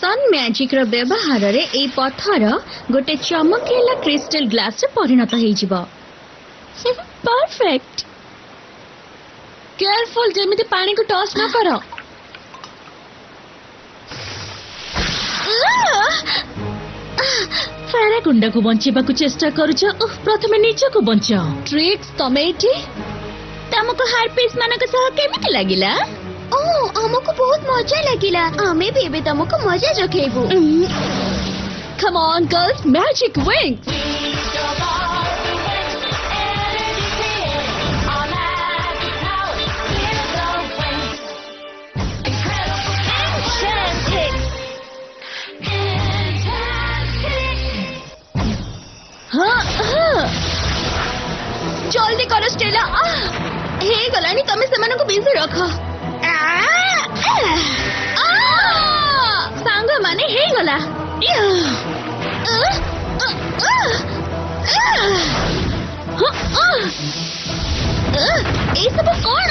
सन magic रो व्यवहार रे ए पत्थर गोटे चमकेला क्रिस्टल ग्लास रे परिणत हो जिवो परफेक्ट केयरफुल जेमिति पानी को टॉस न करो फेरे गुंडा को बंचेबा को चेष्टा करूछ प्रथमे निज को बंचाओ ट्रिक्स तमेठी तमको हार्पिस मानक सह केमिति लागिला ओ हमको बहुत मजा लगिला हमें भी एबे तुमको मजा रखेबो come on girls magic wings जल्दी करो स्टेला हे गलानी तमे सेमानकु बिजी रख सांग माने हे गला ए सब कोन